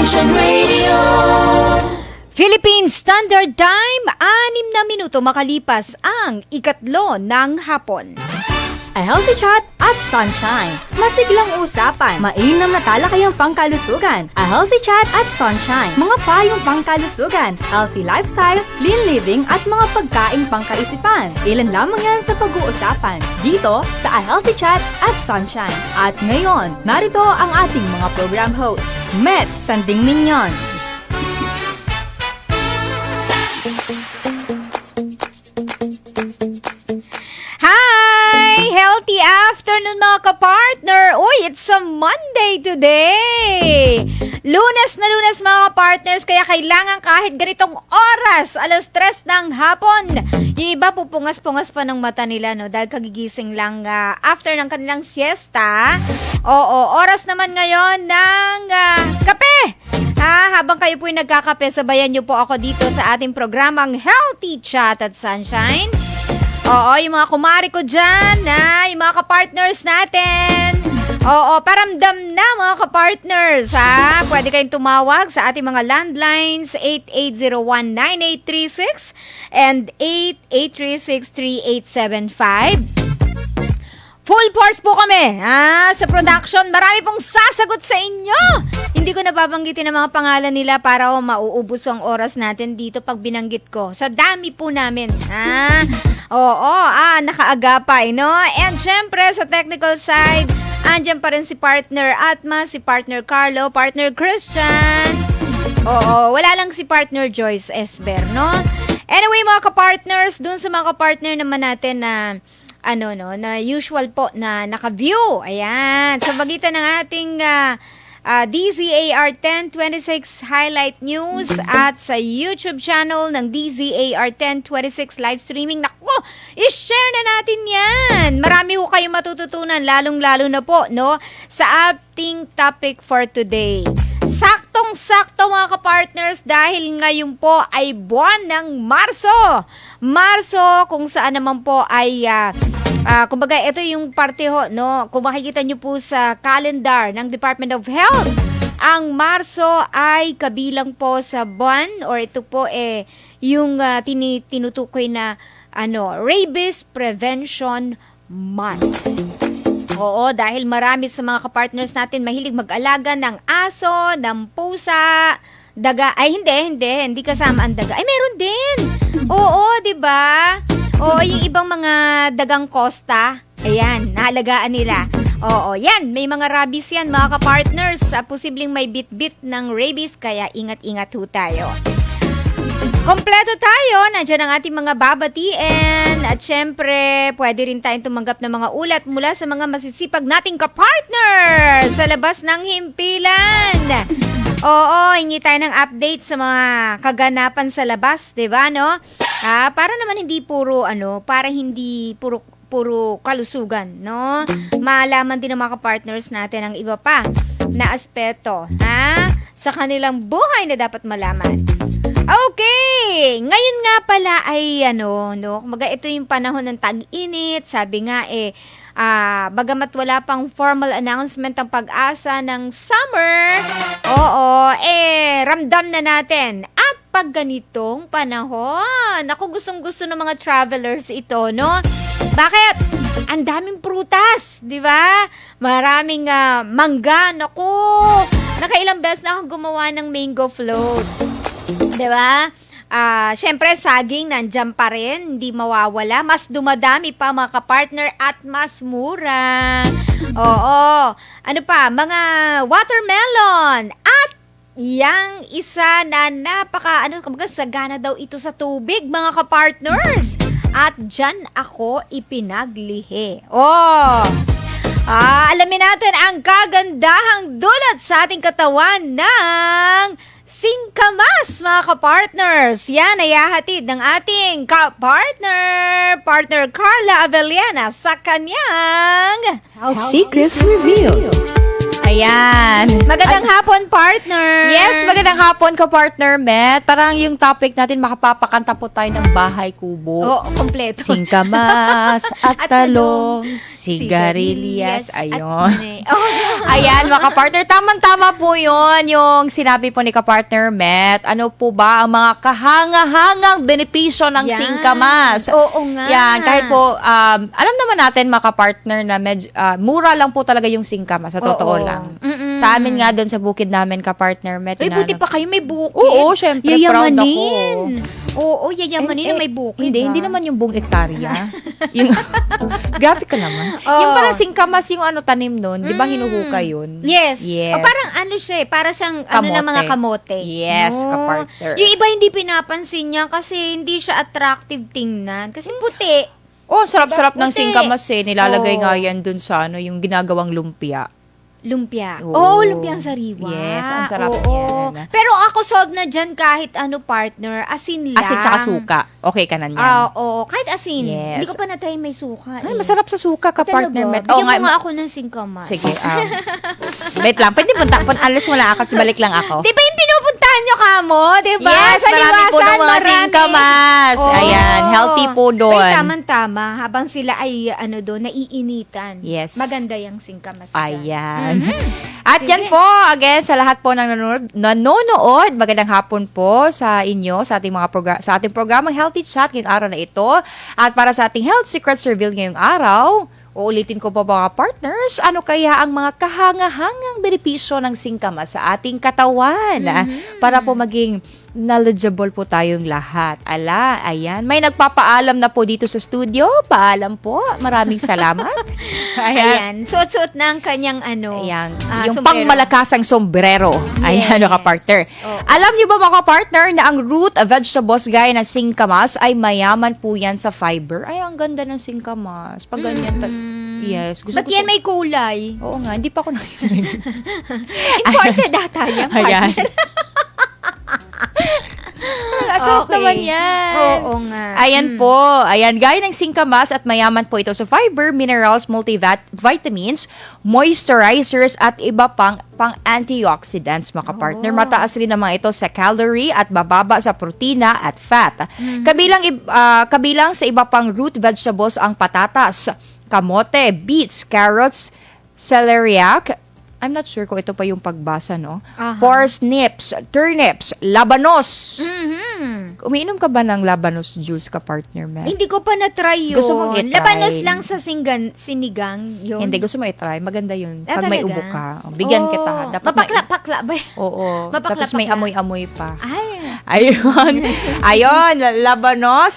Vision Radio. Philippine Standard Time, 6 na minuto makalipas ang 3 ng hapon. A healthy chat at sunshine. Masiglang usapan. Mainam na talakayang pangkalusugan. A healthy chat at sunshine. Mga payong pangkalusugan. Healthy lifestyle, clean living at mga pagkaing pangkaisipan. Ilan lamang yan sa pag-uusapan. Dito sa A Healthy Chat at Sunshine. At ngayon, narito ang ating mga program hosts. Met Sanding Minyon. Healthy afternoon mga kapartner! Uy, it's a Monday today! Lunes na lunes mga partners, kaya kailangan kahit ganitong oras, 3:00 ng hapon. Yung iba pupungas-pungas pa ng mata nila, no? Dahil kagigising lang after ng kanilang siesta. Oo, oras naman ngayon ng kape! Habang kayo po'y nagkakape, sabayan niyo po ako dito sa ating programang Healthy Chat at Sunshine. Oo, yung mga kumari ko dyan, yung mga kapartners natin. Oo, paramdam na mga kapartners, Pwede kayong tumawag sa ating mga landlines, 8801-9836 and 8836-3875. Full force po kami sa production. Marami pong sasagot sa inyo. Hindi ko nababanggitin ang mga pangalan nila para mauubos ang oras natin dito pag binanggit ko. Sa dami po namin. Oo, nakaagapay, no? And syempre, sa technical side, andyan pa rin si partner Atma, si partner Carlo, partner Christian. Oo, wala lang si partner Joyce Esber, no? Anyway, mga kapartners, dun sa mga kapartner naman natin na na usual po na naka-view. Ayan, sa pagitan ng ating DZAR 1026 Highlight News at sa YouTube channel ng DZAR 1026 live streaming. Naku, i-share na natin yan. Marami ko kayong matututunan, lalong-lalo na po, no, sa ating topic for today. Saktong-sakto mga kapartners dahil ngayon po ay buwan ng Marso. Marso kung saan naman po ay kumbaga ito yung parte ho, no, kung makikita nyo po sa calendar ng Department of Health, ang Marso ay kabilang po sa buwan or ito po yung tinutukoy na Rabies Prevention Month. Oo, dahil marami sa mga kapartners natin mahilig mag-alaga ng aso, ng pusa, daga. Ay, hindi kasama ang daga. Ay, meron din. Oo, 'di ba? Oo, yung ibang mga dagang costa, ayan, nahalagaan nila. Oo, yan, may mga rabies yan, mga kapartners. Posibleng may bit-bit ng rabies, kaya ingat-ingat ho tayo. Kompleto tayo, nandiyan ang ating mga babatiin at syempre, pwede rin tayong tumanggap ng mga ulat mula sa mga masisipag nating kapartner sa labas ng himpilan. Oo, hingi tayo ng update sa mga kaganapan sa labas, 'di ba, no? Para naman hindi puro puro kalusugan, no? Malaman din ng mga kapartners natin ang iba pa na aspeto, sa kanilang buhay na dapat malaman. Okay, ngayon nga pala ay kumbaga ito yung panahon ng tag-init, sabi nga bagamat wala pang formal announcement ang pag-asa ng summer, ramdam na natin. At pag ganitong panahon, ako gustong-gusto ng mga travelers ito, no? Bakit? Ang daming prutas, di ba? Maraming mangga, naku! Nakailang beses na akong gumawa ng mango float. Diba? Syempre, saging nandyan pa rin, hindi mawawala. Mas dumadami pa mga kapartner at mas mura. Oo. Ano pa? Mga watermelon. At yang isa na sagana daw ito sa tubig, mga kapartners. At dyan ako ipinaglihi. Alamin natin ang kagandahang dulot sa ating katawan ng singkamas, mga kapartners. Yan ay hahatid ng ating partner Carla Avellana sa kanyang Health Secrets Revealed. Ayan. Magandang hapon, partner. Yes, magandang hapon ka, partner Met. Parang yung topic natin, makapapakanta po tayo ng bahay kubo. Oo, kompleto. Singkamas at At talong, talong, sigarilyas. at Ayun. mani. Oh. Ayan, mga kapartner, tamang-tama po yun, yung sinabi po ni kapartner Met. Ano po ba ang mga kahanga-hangang benepisyo ng Yan. singkamas? Oo nga. Yan, kahit po, alam naman natin mga kapartner na mura lang po talaga yung singkamas, sa totoo Oo. lang. Mm-mm. Sa amin nga doon sa bukid namin, kapartner Met. Ay, buti pa kayo may bukid. Oo, syempre, proud ako. Yayamanin. Oo, yayamanin na may bukid. Hindi naman yung buong ektarya. yung, grabe ka naman. Oo. Yung parang singkamas, yung tanim nun, di ba hinuhuka yun? Yes. Yes. O, parang ano siya, para siyang na mga kamote. Yes, Oo. kapartner. Yung iba hindi pinapansin niya kasi hindi siya attractive tingnan. Kasi puti. Oh, sarap-sarap ng Puti. singkamas Nilalagay Oo. nga yan dun sa yung ginagawang lumpia. Lumpia. Oo. Oo, lumpiang sariwa. Yes, ang sarap Oo. yan. Pero ako solve na dyan kahit partner, asin lang. Asin tsaka suka. Okay ka na yan. Oo, kahit asin. Yes. Hindi ko pa na-try may suka. Ay, masarap sa suka ka, partner Met. Bigyan mo nga, nga ako ng singkamas. sige. Wait lang. Pwede alis mo lang ako. Balik lang ako. Di ba yung pinupuntahan nyo kamo? Di ba? Yes, Sa marami po liwasan, ng mga marami. singkamas. Oo. Ayan, healthy po doon. Ay, tamang-tama. Habang sila ay, doon, naiinitan. Yes. Maganda yung singkamas dyan. Ayan. Sige. At yan po, again, sa lahat po ng nanonood, magandang hapon po sa inyo, sa ating sa ating programang Healthy Chat ngayong araw na ito. At para sa ating Health Secrets Reveal ngayong araw, uulitin ko po mga partners, ano kaya ang mga kahanga-hangang benepisyo ng singkamas sa ating katawan para po maging knowledgeable po tayong lahat. Ayan. May nagpapaalam na po dito sa studio. Paalam po. Maraming salamat. Ayan. Suot-suot na ang kanyang Ayan. sombrero. Yung pangmalakasang sombrero. Ayan, Yes. mga partner. Oo. Alam niyo ba mga partner na ang root vegetables gaya ng singkamas ay mayaman po yan sa fiber? Ay, ang ganda ng singkamas. Pag ganyan. Yes. Ba't yan may kulay? Oo nga, hindi pa ako nakikinig. Imported data yan, Ayan. partner. Asarap Okay. naman yan. Oo nga. Ayan po. Ayan, gaya ng singkamas at mayaman po ito sa fiber, minerals, multivitamins, moisturizers at iba pang antioxidants, mga partner. Mataas rin naman ito sa calorie at bababa sa protina at fat. Kabilang sa iba pang root vegetables ang patatas, kamote, beets, carrots, celeriac, I'm not sure kung ito pa yung pagbasa, no? Aha. Parsnips, turnips, labanos. Mhm. Umiinom ka ba ng labanos juice ka, partner, Mel? Hindi ko pa na-try yun. Gusto mong i-try? Labanos lang sa sinigang yun. Hindi, gusto mo i-try. Maganda yun. Ah, Pag may talaga? ubo ka. Bigyan Oo. kita. Dapat Mapakla ba? Oo. Mapakla, Tapos may pakla. amoy-amoy pa. Ay. Ayun. Ayun. Labanos,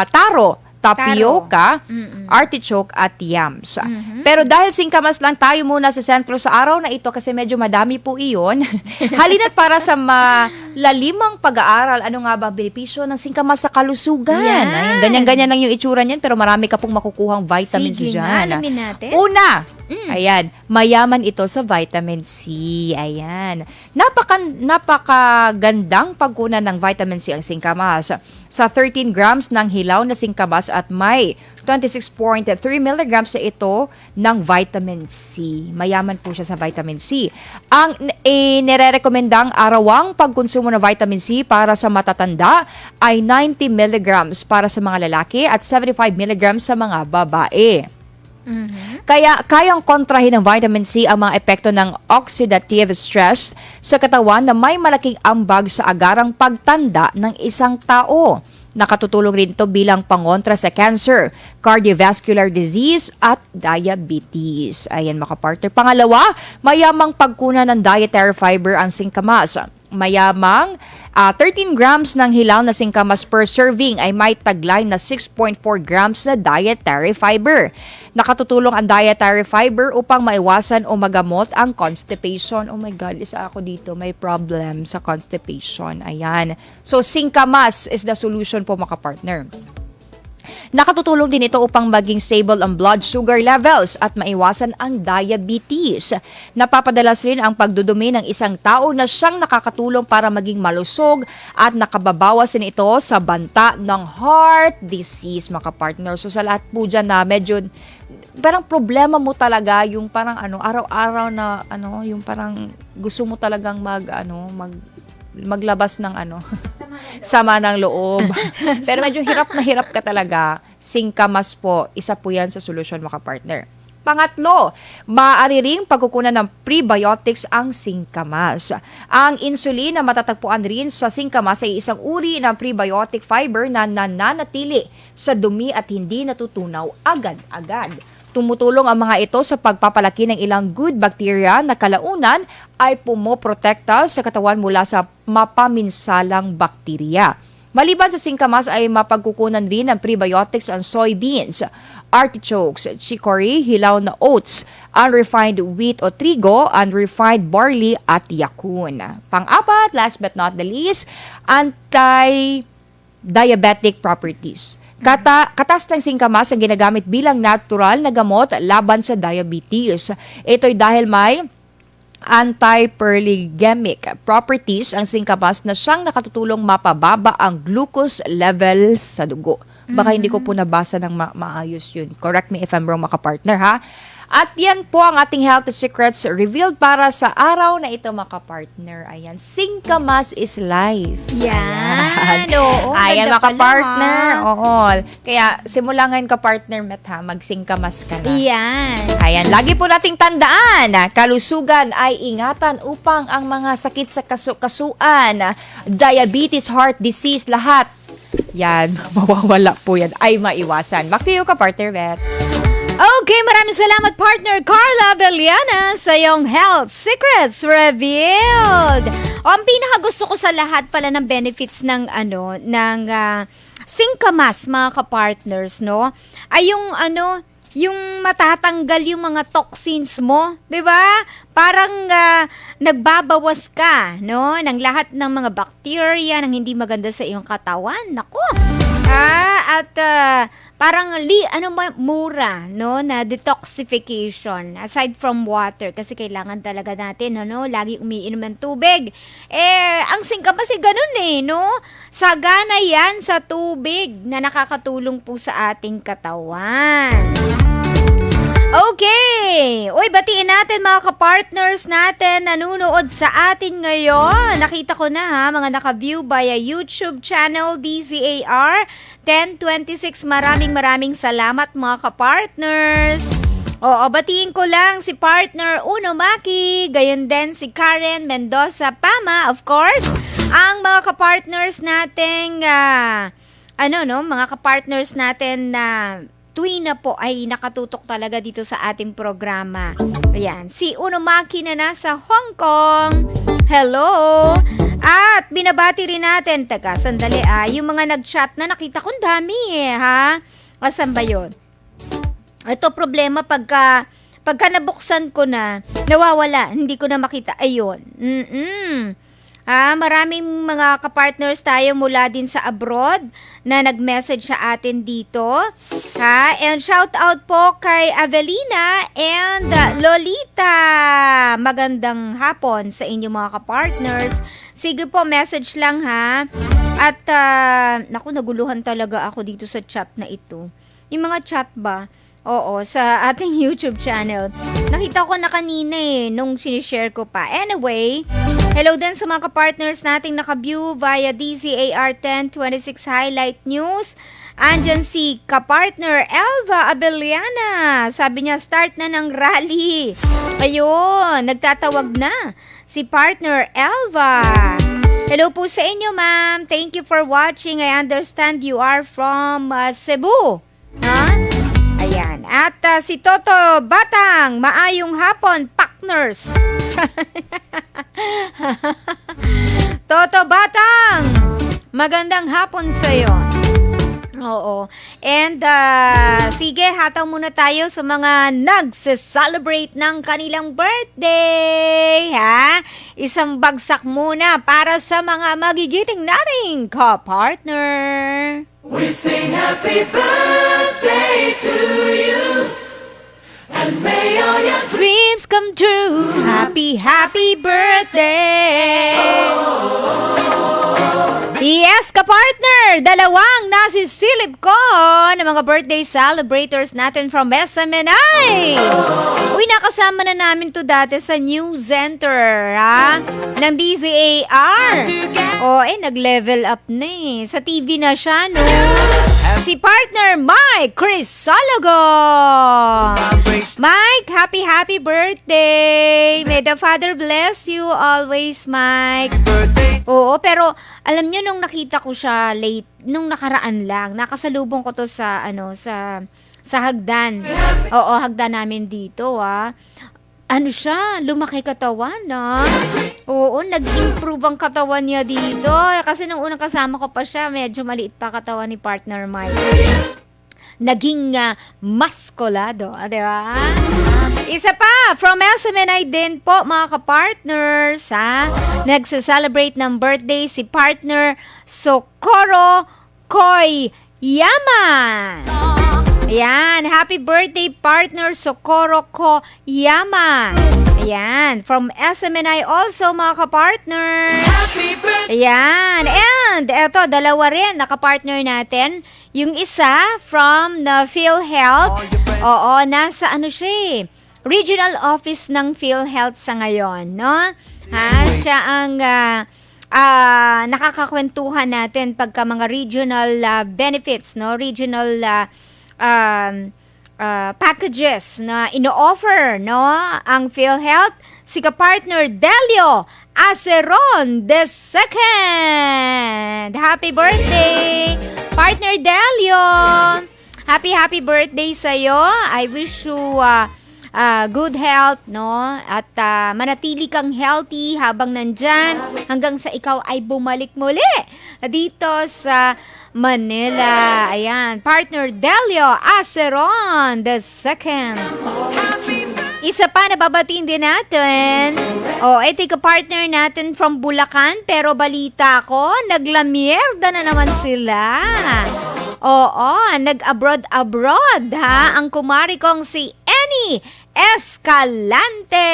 taro, tapioca, artichoke at yams. Pero dahil singkamas lang tayo muna sa sentro sa araw na ito kasi medyo madami po iyon, halina't para sa malalimang pag-aaral, ano nga ba ang benepisyo ng singkamas sa kalusugan? Yan. Ayan, ganyan-ganyan lang yung itsura niyan pero marami ka pong makukuhang vitamins Sige dyan. nga, alamin natin. Una, ayan, mayaman ito sa vitamin C. Ayan. Napakagandang pagkunan ng vitamin C ang singkamas. Sa 13 grams ng hilaw na singkamas at may 26.3 milligrams sa ito ng vitamin C. Mayaman po siya sa vitamin C. Ang nirerekomendang arawang pagkonsumo ng vitamin C para sa matatanda ay 90 milligrams para sa mga lalaki at 75 milligrams sa mga babae. Kaya kayang kontrahin ng vitamin C ang mga epekto ng oxidative stress sa katawan na may malaking ambag sa agarang pagtanda ng isang tao. Nakatutulong rin ito bilang pangontra sa cancer, cardiovascular disease at diabetes. Ayan mga partner. Pangalawa, mayamang pagkunan ng dietary fiber ang singkamas. Mayamang 13 grams ng hilaw na singkamas per serving ay may taglay na 6.4 grams na dietary fiber. Nakatutulong ang dietary fiber upang maiwasan o magamot ang constipation. Oh my God, isa ako dito, may problem sa constipation. Ayan. So, singkamas is the solution po mga partner. Nakatutulong din ito upang maging stable ang blood sugar levels at maiwasan ang diabetes. Napapadalas rin ang pagdudumi ng isang tao na siyang nakakatulong para maging malusog at nakababawas din ito sa banta ng heart disease, mga partner. So sa lahat po dyan na medyo parang problema mo talaga yung parang araw-araw na yung parang gusto mo talagang maglabas ng sama ng loob. Pero medyo hirap na hirap ka talaga. Singkamas po, isa po yan sa solusyon mga partner. Pangatlo, maaari ring pagkukunan ng prebiotics ang singkamas. Ang insulin na matatagpuan rin sa singkamas ay isang uri ng prebiotic fiber na nananatili sa dumi at hindi natutunaw agad-agad. Tumutulong ang mga ito sa pagpapalaki ng ilang good bacteria na kalaunan ay pumoprotekta sa katawan mula sa mapaminsalang bakterya. Maliban sa singkamas ay mapagkukunan rin ng prebiotics ang soybeans, artichokes, chicory, hilaw na oats, unrefined wheat o trigo, unrefined barley at yakun. Pang-apat, last but not the least, anti-diabetic properties. Katas ng singkamas ang ginagamit bilang natural na gamot laban sa diabetes. Ito'y dahil may anti-perligemic properties ang singkamas na siyang nakatutulong mapababa ang glucose levels sa dugo. Baka hindi ko po nabasa ng maayos yun. Correct me if I'm wrong, mga partner, ha? At yan po ang ating health secrets revealed para sa araw na ito, mga partner. Ayan, singkamas is life. Yan. Oo, ayan, ganda mga pala, partner. ha? Oo. Kaya, simula ngayon, ka-partner, Met, ha? Magsingkamas ka na. Yan. Ayan, lagi po nating tandaan, kalusugan ay ingatan upang ang mga sakit sa kasuan, diabetes, heart disease, lahat, yan, mawawala po yan, ay maiwasan. Back to you, ka-partner, Beth. Okay, maraming salamat partner Carla Beliana sa iyong Health Secrets Revealed. Ang pinaka gusto ko sa lahat pala ng benefits ng singkamas, mga kapartners, no? Ay yung matatanggal yung mga toxins mo, 'di ba? Parang nagbabawas ka, no, ng lahat ng mga bacteria nang hindi maganda sa iyong katawan. Nako. At parang mura, no, na detoxification aside from water kasi kailangan talaga natin lagi umiinom ng tubig. Ang singkamas ganun no. Sagana yan sa tubig na nakakatulong po sa ating katawan. Okay. Uy, batiin natin mga kapartners natin nanunood sa atin ngayon. Nakita ko na mga naka-view via YouTube channel DZAR 1026. Maraming salamat mga kapartners. Oo, batiin ko lang si partner Uno Maki, gayon din si Karen Mendoza Pama, of course. Ang mga kapartners nating mga kapartners natin na tuwi na po ay nakatutok talaga dito sa ating programa. Ayan, si Unomaki na nasa Hong Kong. Hello! At binabati rin natin, sandali yung mga nag-chat na nakita kong dami ha? Asan ba yun? Ito problema pagka nabuksan ko na, nawawala, hindi ko na makita. Ayun. Maraming mga kapartners tayo mula din sa abroad na nag-message sa atin dito. And shout out po kay Avelina and Lolita. Magandang hapon sa inyo mga kapartners. Sige po, message lang ha. At naguluhan talaga ako dito sa chat na ito. Yung mga chat ba? Oo, sa ating YouTube channel. Nakita ko na kanina nung sinishare ko pa. Anyway, hello din sa mga kapartners nating naka-view via DZAR 1026 Highlight News. Andyan si kapartner Elva Abeliana. Sabi niya, start na ng rally. Ayun, nagtatawag na si partner Elva. Hello po sa inyo, ma'am. Thank you for watching. I understand you are from Cebu. Ayan. At si Toto Batang, maayong hapon, partners. Toto Batang, magandang hapon sa'yo. Oo. And sige, hataw muna tayo sa mga nagse-celebrate ng kanilang birthday. Isang bagsak muna para sa mga magigiting nating ka-partner. We sing happy birthday to you, and may all your Dreams come true. Happy birthday. Yes, kapartner! Dalawang nasisilip ko ng mga birthday celebrators natin from SMNI. Uy, nakasama na namin to dati sa news center, ha? Ng DZAR. Nag-level up na eh. Sa TV na siya, no? Si partner Mike Crisologo. Mike, happy birthday! May the Father bless you always, Mike. Oo, pero alam nyo, nung nakita ko siya late, nung nakaraan lang, nakasalubong ko to sa hagdan. Oo, hagdan namin dito, Ano siya, lumaki katawan, Oo, nag-improve ang katawan niya dito. Kasi nung unang kasama ko pa siya, medyo maliit pa katawan ni partner Mike. Naging maskulado, di ba? Isa pa, from SMNI din po, mga kapartners, nagsa-celebrate ng birthday si partner Socorro Koyama. Ayan, happy birthday partner Socorro Koyama. Ayan, from SMNI also, mga kapartners. Ayan, and eto, dalawa rin, nakapartner natin. Yung isa from the PhilHealth. Oo, nasa siya regional office ng PhilHealth sa ngayon, no? Siya ang nakakakwentuhan natin pagka mga regional benefits, no? Regional packages na ino-offer, no? Ang PhilHealth, si ka-partner Delio Aceron II. Happy birthday, partner Delio! Happy birthday sa'yo. I wish you good health, no? At manatili kang healthy habang nandyan hanggang sa ikaw ay bumalik muli dito sa Manila. Ayan, partner Delio Aceron II. Isa pa na babatiin din natin. Ito yung partner natin from Bulacan, pero balita ko, naglamierda na naman sila. Oo, nag-abroad, ang kumari kong si Annie Escalante.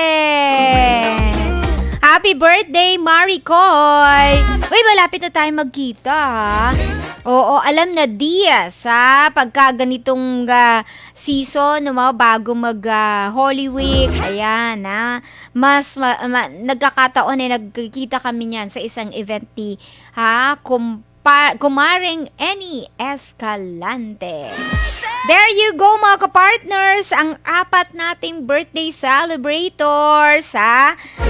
Happy birthday, Maricoy! Uy, malapit na tayo magkita, Oo, alam na Diaz, pagka ganitong season, bago Holy Week, ayan, mas nagkakataon nagkikita kami niyan sa isang event ni, kumaring Annie Escalante. There you go, mga kapartners, ang 4 nating birthday celebrators,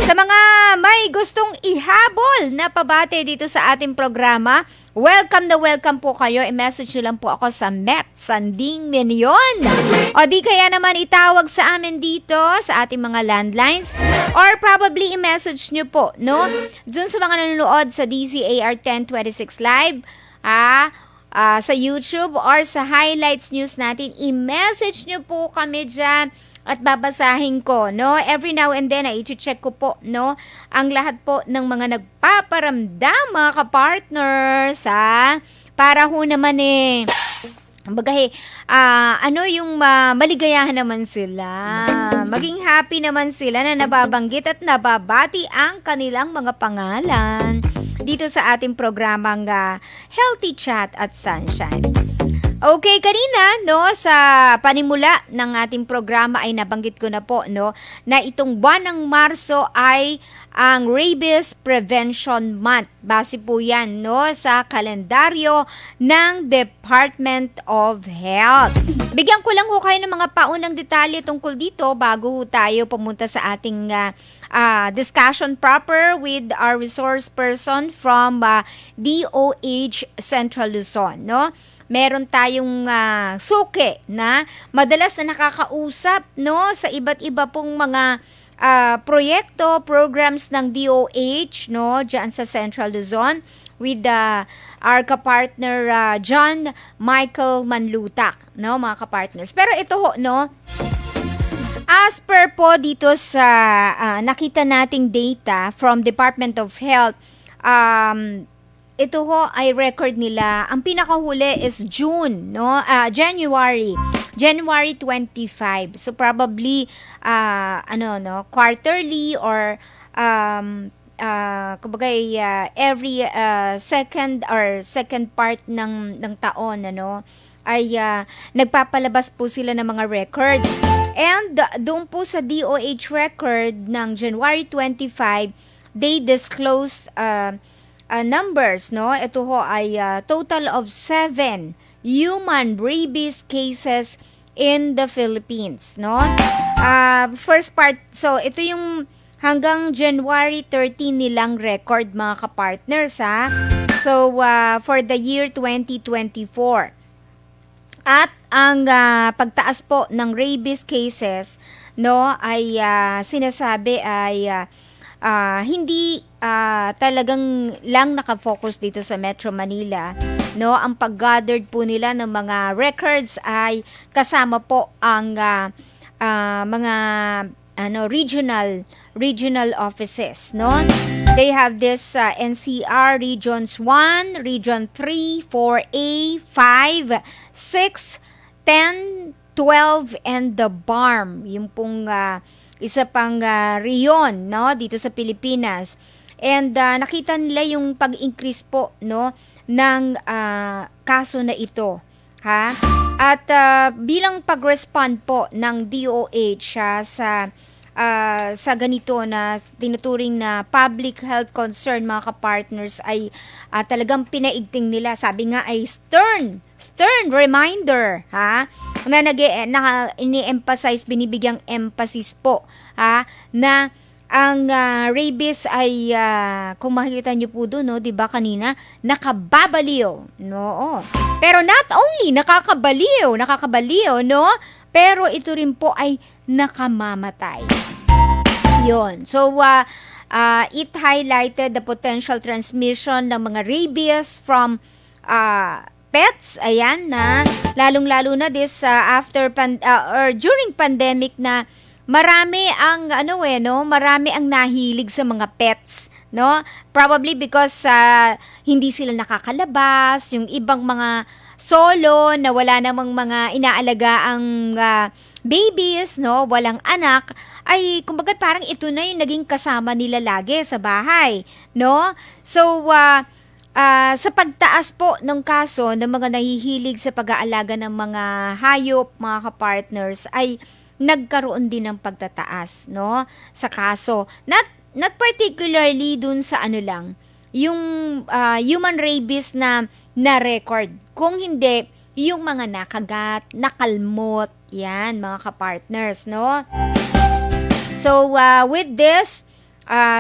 Sa mga may gustong ihabol na pabate dito sa ating programa, welcome na welcome po kayo. I-message nyo lang po ako sa Met Sanding Minion. O di kaya naman itawag sa amin dito sa ating mga landlines, or probably i-message nyo po, no? Dun sa mga nanonood sa DZAR 1026 Live, sa YouTube or sa highlights news natin, i-message nyo po kami dyan at babasahin ko, no? Every now and then, i-check ko po, no? Ang lahat po ng mga nagpaparamdam, mga kapartners, para ho naman yung maligayahan naman sila. Maging happy naman sila na nababanggit at nababati ang kanilang mga pangalan dito sa ating programang Healthy Chat at Sunshine. Okay, kanina, no, sa panimula ng ating programa ay nabanggit ko na po, no, na itong buwan ng Marso ay ang Rabies Prevention Month. Base po yan, no, sa kalendaryo ng Department of Health. Bigyan ko lang ho kayo ng mga paunang detalye tungkol dito bago tayo pumunta sa ating discussion proper with our resource person from DOH Central Luzon, no? Meron tayong suki na madalas na nakakausap, no, sa iba't iba pong mga proyekto, programs ng DOH, no, diyan sa Central Luzon with our kapartner John Michael Manlutak, no, mga kapartners. Pero ito ho, no, as per po dito sa nakita nating data from Department of Health, ito ho ay record nila. Ang pinakahuli is June, no? January 25. So probably quarterly or kumbaga every second part ng taon, ano, ay nagpapalabas po sila ng mga records. And doon po sa DOH record ng January 25, they disclosed numbers, no? Ito ho ay total of 7 human rabies cases in the Philippines, no? First part, so ito yung hanggang January 13 nilang record, mga kapartners, ha? So, for the year 2024. At ang pagtaas po ng rabies cases, no, ay sinasabi ay hindi talagang lang nakafocus dito sa Metro Manila, no. Ang pag-gathered po nila ng mga records ay kasama po ang mga regional offices, no. They have this NCR Regions 1, Region 3, 4A, 5, 6, 10, 12, and the BARM. Yung pong isa pang riyon, no, dito sa Pilipinas. And nakita nila yung pag-increase po, no, ng kaso na ito, ha. At bilang pag-respond po ng DOH sa ganito na tinuturing na public health concern, mga kapartners, ay talagang pinaigting nila. Sabi nga ay stern reminder, ha, na ini-emphasize, binibigyang emphasis po, ha, na ang rabies ay kung makikita nyo po doon, no, 'di ba kanina, nakababaliw, no. Pero not only nakakabaliw, no, pero ito rin po ay nakamamatay. Yon. So, it highlighted the potential transmission ng mga rabies from pets. Ayan na, lalong-lalo na this or during pandemic na marami ang marami ang nahilig sa mga pets, no? Probably because hindi sila nakakalabas, yung ibang mga solo na wala namang mga inaalagaang babies, no, walang anak, ay kumbaga parang ito na yung naging kasama nila lagi sa bahay, no? So, sa pagtaas po ng kaso ng mga nahihilig sa pag-aalaga ng mga hayop, mga kapartners, ay nagkaroon din ng pagtataas, no, sa kaso. Not particularly dun sa yung human rabies na record. Kung hindi, yung mga nakagat, nakalmot, yan, mga kapartners, no? So, with this,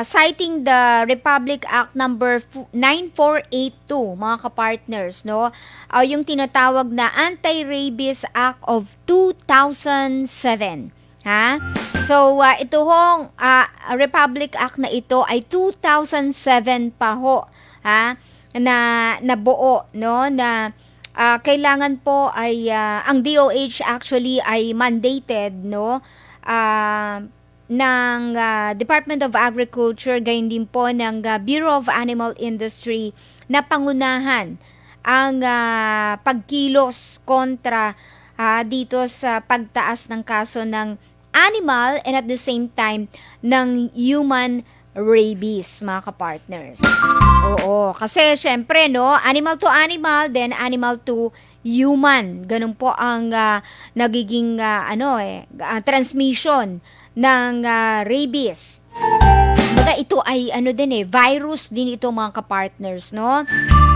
citing the Republic Act number 9482, mga kapartners, no? Yung tinatawag na Anti-Rabies Act of 2007, ha? So, ito hong Republic Act na ito ay 2007 pa ho, ha? Na nabuo, no, na kailangan po ay ang DOH actually ay mandated, no, ng Department of Agriculture, gayon din po ng Bureau of Animal Industry, na pangunahan ang pagkilos kontra dito sa pagtaas ng kaso ng animal and at the same time ng human rabies, mga kapartners. Oo, kasi syempre, no, animal to animal, then animal to human. Ganun po ang nagiging transmission ng rabies. Baga ito ay virus din ito, mga kapartners, no?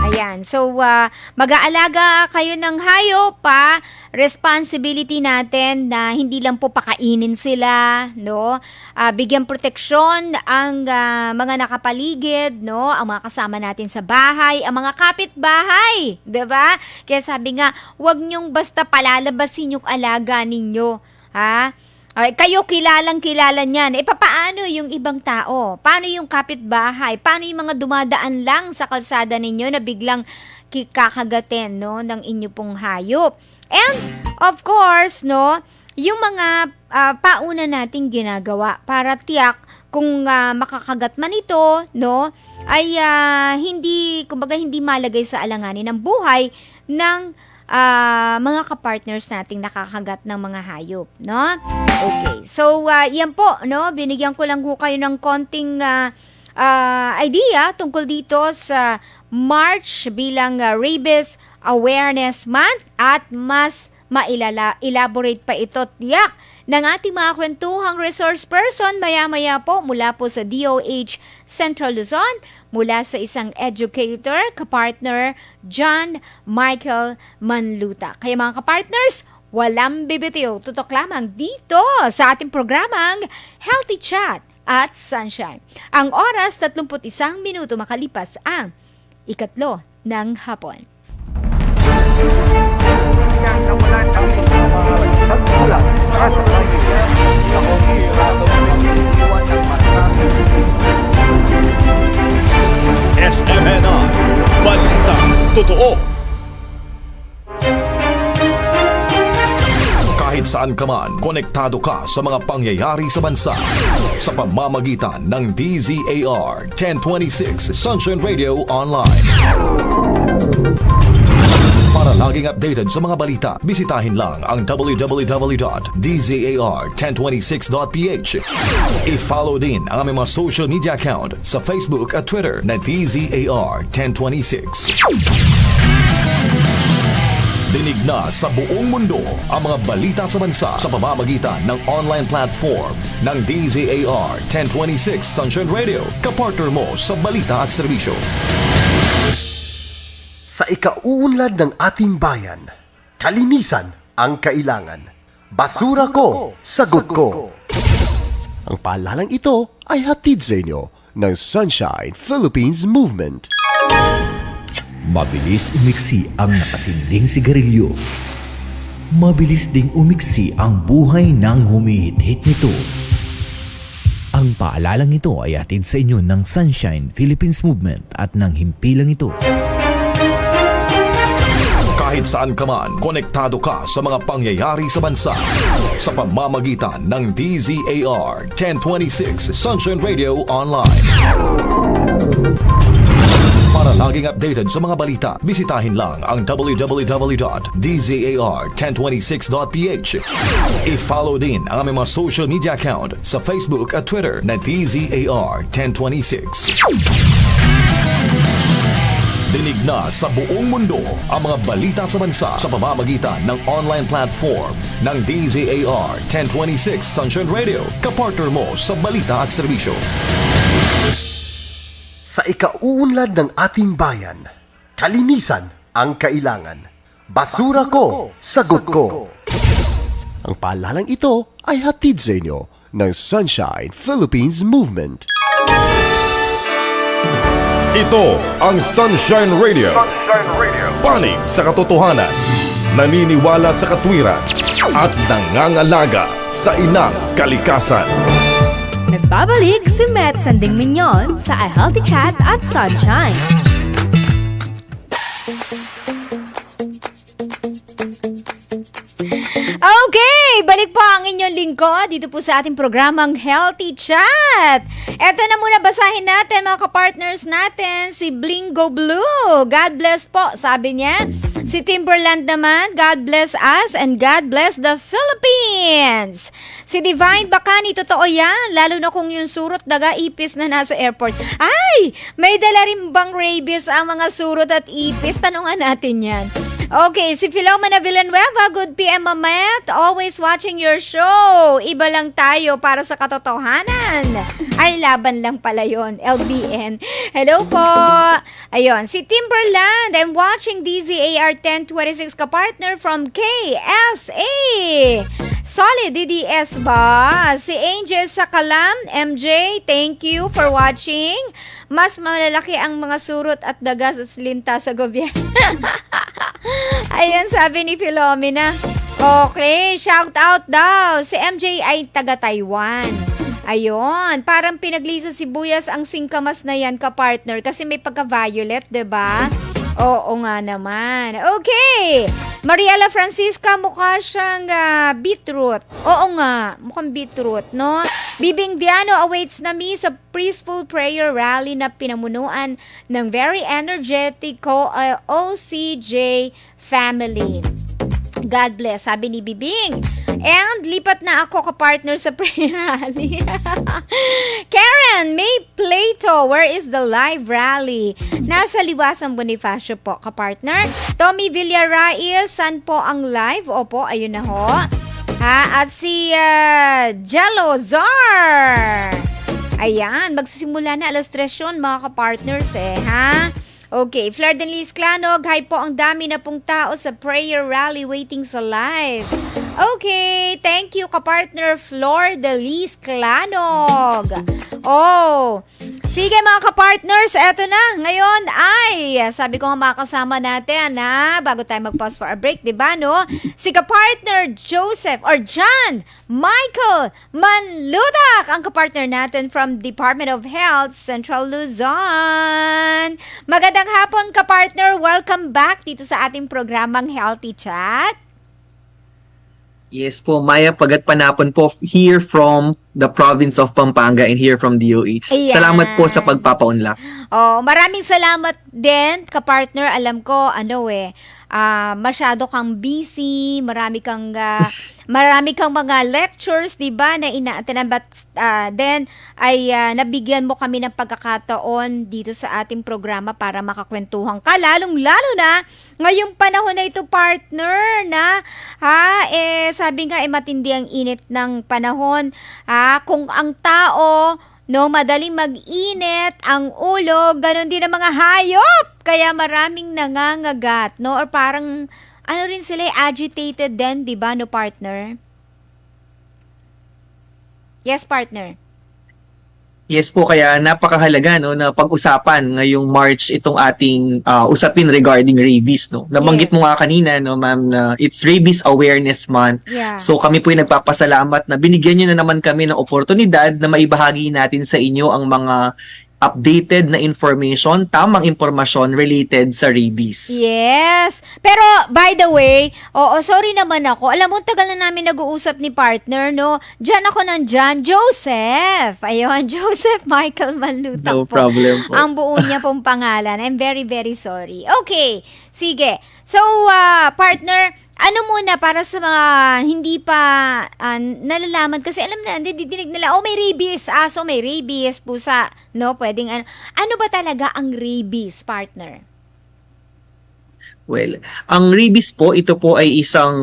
Ayan. So, mag-aalaga kayo ng hayop, responsibility natin na hindi lang po pakainin sila, no? Bigyan proteksyon ang mga nakapaligid, no? Ang mga kasama natin sa bahay, ang mga kapitbahay, 'di ba? Kaya sabi nga, huwag niyong basta palalabasin yung alaga ninyo, ha? Kayo kilala niyan. Paano yung ibang tao? Paano yung kapitbahay? Paano yung mga dumadaan lang sa kalsada ninyo na biglang kakagatin, no, ng inyo pong hayop? And of course, no, yung mga pauna nating ginagawa para tiyak kung makakagat man ito, no, ay hindi malagay sa alanganin ng buhay ng mga kapartners nating nakakagat ng mga hayop, no? Okay. So, yan po, no? Binigyan ko lang ho kayo ng konting idea tungkol dito sa March bilang Rabies Awareness Month at mas elaborate pa ito tiyak ng ating mga kwentuhang resource person maya-maya po mula po sa DOH Central Luzon, mula sa isang educator, kapartner, John Michael Manluta. Kaya mga kapartners, walang bibitiw, tutok lamang dito sa ating programang Healthy Chat at Sunshine. Ang oras, 31 minuto makalipas ang 3 ng hapon. Namulan ng mga tagpulan sa kasaklayan na konsira at iwan ng matras. SMNI Balita Totoo. Kahit saan ka man, konektado ka sa mga pangyayari sa bansa sa pamamagitan ng DZAR 1026 Sunshine Radio Online. Para laging updated sa mga balita, bisitahin lang ang www.dzar1026.ph. I-follow din ang aming mga social media account sa Facebook at Twitter na DZAR1026. Dinig na sa buong mundo ang mga balita sa bansa sa pamamagitan ng online platform ng DZAR 1026 Sunshine Radio, kapartner mo sa balita at serbisyo. Sa ikauunlad ng ating bayan, kalinisan ang kailangan. Basura ko, sagot ko. Ang paalalang ito ay hatid sa inyo ng Sunshine Philippines Movement. Mabilis umiksi ang nakasinding sigarilyo. Mabilis ding umiksi ang buhay ng humihit-hit nito. Ang paalalang ito ay hatid sa inyo ng Sunshine Philippines Movement at ng himpilang ito. Kahit saan ka man, konektado ka sa mga pangyayari sa bansa sa pamamagitan ng DZAR 1026 Sunshine Radio Online. Para laging updated sa mga balita, bisitahin lang ang www.dzar1026.ph. I-follow din ang aming mga social media account sa Facebook at Twitter na DZAR1026. Dinig na sa buong mundo ang mga balita sa bansa sa pamamagitan ng online platform ng DZAR 1026 Sunshine Radio, kapartner mo sa balita at serbisyo. Sa ikauunlad ng ating bayan, kalinisan ang kailangan. Basura ko, sagot ko. Ang paalalang ito ay hatid sa inyo ng Sunshine Philippines Movement. Ito ang Sunshine Radio. Panig sa katotohanan, naniniwala sa katwiran, at nangangalaga sa inang kalikasan. Nagbabalik si Met Sanding Mignon sa A Healthy Chat at Sunshine. Okay, balik po ang inyong lingkod dito po sa ating programang Healthy Chat. Eto na muna, basahin natin mga kapartners natin, si Blingo Blue. God bless po, sabi niya. Si Timberland naman, God bless us and God bless the Philippines. Si Divine Bacani, totoo yan, lalo na kung yung surot daga ipis na nasa airport. Ay, may dala rin bang rabies ang mga surot at ipis? Tanungan natin yan. Okay, si Filomena Villanueva, good PM Mamet, always watching your show. Iba lang tayo para sa katotohanan. Ay, laban lang pala yun, LBN. Hello po. Ayun, si Timberland, I'm watching DZAR 1026 kapartner from KSA. Solid DDS ba? Si Angel Sakalam, MJ, thank you for watching. Mas malalaki ang mga surot at daga sa slinta sa gobyerno. Ayan, sabi ni Filomena. Okay, shout out daw. Si MJ ay taga Taiwan. Ayun, parang pinaglisa sibuyas ang singkamas na yan ka-partner kasi may pagka-violet, 'di ba? Oo nga naman. Okay. Mariela Francisca, mukha siyang beetroot. Oo nga, mukhang beetroot, no? Bibing Diano awaits na me sa peaceful prayer rally na pinamunuan ng very energetic OCJ family. God bless, sabi ni Bibing. And lipat na ako ka-partner sa prayer rally. Karen, May Plato, where is the live rally? Nasa Liwasang Bonifacio po, ka-partner. Tommy Villaraiz, saan po ang live? Opo, ayun na ho. Ha? At si Jello Zar. Ayan, magsisimula na alas 3 yun, mga ka-partners ha? Okay, Fleur de Lis Clanog, hi po, ang dami na pong tao sa prayer rally waiting sa live. Okay, thank you ka-partner Fleur de Lis Clanog. Oh, sige mga ka-partners, eto na, ngayon ay, sabi ko nga makasama natin bago tayo mag-pause for a break, diba no? Si ka-partner Joseph or John Michael Manludak, ang ka-partner natin from Department of Health, Central Luzon. Magandang hapon ka-partner, welcome back dito sa ating programang Healthy Chat. Yes po, Maya Pagat Panapon po here from the province of Pampanga and here from DOH. Ayan. Salamat po sa pagpapaunlak. Oh, maraming salamat din ka-partner. Alam ko masyado kang busy, marami kang mga lectures, 'di ba, na ina-attend, but then ay nabigyan mo kami ng pagkakataon dito sa ating programa para makakwentuhan ka, lalong-lalo na ngayong panahon na ito, partner, na sabi nga matindi ang init ng panahon, kung ang tao madaling mag-init ang ulo, ganun din ang mga hayop. Kaya maraming nangangagat, or parang, rin sila, agitated din, di ba, partner? Yes, partner. Yes po, kaya napakahalaga na pag-usapan ngayong March itong ating usapin regarding rabies. Nabanggit Yes. mo nga kanina, ma'am, na it's Rabies Awareness Month. Yeah. So kami po ay nagpapasalamat na binigyan nyo na naman kami ng oportunidad na maibahagi natin sa inyo ang mga updated na information, tamang impormasyon related sa rabies. Yes. Pero, by the way, sorry naman ako. Alam mo, tagal na namin nag-uusap ni partner, no? Diyan ako nandyan. Joseph. Ayun, Joseph Michael Manlutak No po. problem po. Ang buo niya pong pangalan. I'm very, very sorry. Okay. Sige. So, partner, ano muna para sa mga hindi pa nalalaman, kasi alam na, didinig nila, may rabies, aso, may rabies, pusa, no, pwedeng ano ba talaga ang rabies, partner? Well, ang rabies po, ito po ay isang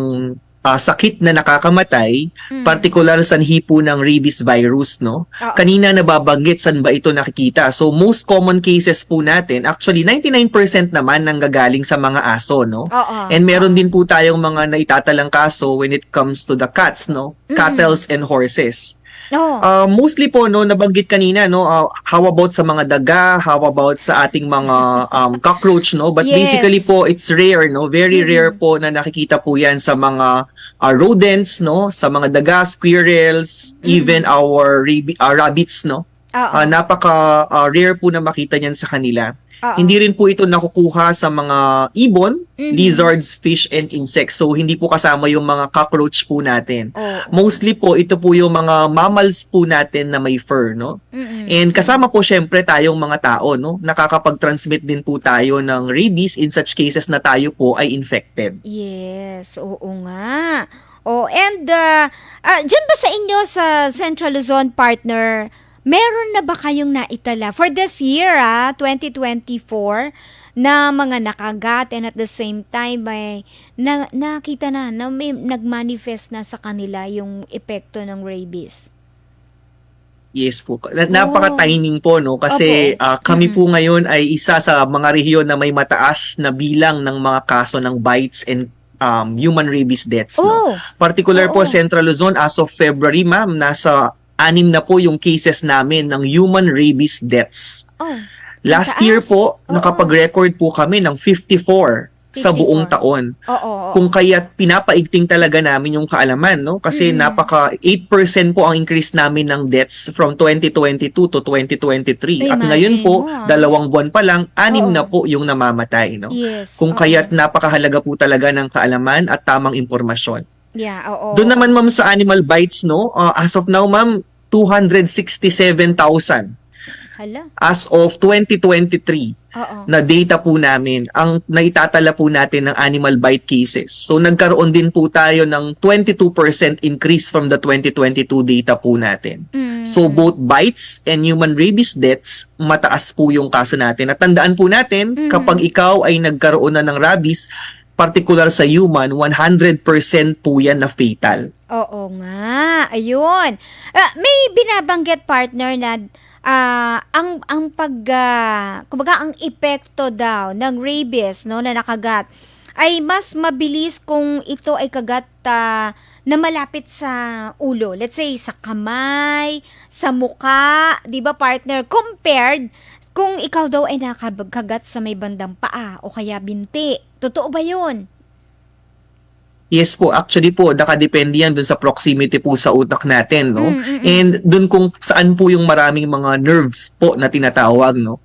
sakit na nakakamatay, particular sanhi po ng rabies virus, no? Oo. Kanina nababanggit saan ba ito nakikita. So most common cases po natin, actually 99% naman nanggagaling sa mga aso, no? Oo. And meron din po tayong mga naitatalang kaso when it comes to the cats, no? Cattle and horses. Oh. Mostly po, nabanggit kanina, how about sa mga daga, how about sa ating mga cockroach, no? But Yes. basically po, it's rare, no? Very rare po na nakikita po yan sa mga rodents, no? Sa mga daga, squirrels, even our rabbits, no? Oo. Napaka-rare po na makita niyan sa kanila. Oo. Hindi rin po ito nakukuha sa mga ibon, lizards, fish, and insects. So, hindi po kasama yung mga cockroach po natin. Oo. Mostly po, ito po yung mga mammals po natin na may fur, no? And kasama po syempre tayong mga tao, no? Nakakapag-transmit din po tayo ng rabies in such cases na tayo po ay infected. Yes, oo nga. And dyan ba sa inyo sa Central Luzon, partner, meron na ba kayong naitala for this year, 2024, na mga nakagat, and at the same time may nakita na may nagmanifest na sa kanila yung epekto ng rabies? Yes po. Napaka-timing po, no? Kasi kami po ngayon ay isa sa mga rehiyon na may mataas na bilang ng mga kaso ng bites and human rabies deaths, no? Particular po Central Luzon, as of February, ma'am, nasa 6 na po yung cases namin ng human rabies deaths. Last mataas. year po, nakapag-record po kami ng 54 sa buong taon. Oo. Kung kaya pinapaigting talaga namin yung kaalaman, no? Kasi napaka 8% po ang increase namin ng deaths from 2022 to 2023. At ngayon po, 2 buwan pa lang, 6 na po yung namamatay, no? Yes. Kung kaya't napakahalaga po talaga ng kaalaman at tamang impormasyon. Yeah, oo. Doon naman, ma'am, sa animal bites, no? As of now, ma'am, 267,000 Hala. As of 2023, Oo. na data po namin, ang naitatala po natin ng animal bite cases. So nagkaroon din po tayo ng 22% increase from the 2022 data po natin. So both bites and human rabies deaths, mataas po yung kaso natin. At tandaan po natin, kapag ikaw ay nagkaroon na ng rabies, particular sa human, 100% po yan na fatal. Oo nga, ayun. May binabanggit partner na kumbaga ang epekto daw ng rabies no na nakagat ay mas mabilis kung ito ay kagat na malapit sa ulo. Let's say sa kamay, sa muka, 'di ba partner? Compared kung ikaw daw ay nakakagat sa may bandang paa o kaya binti. Totoo ba 'yun? Yes po, actually po, nakadepende yan dun sa proximity po sa utak natin, no? And dun kung saan po yung maraming mga nerves po na tinatawag, no?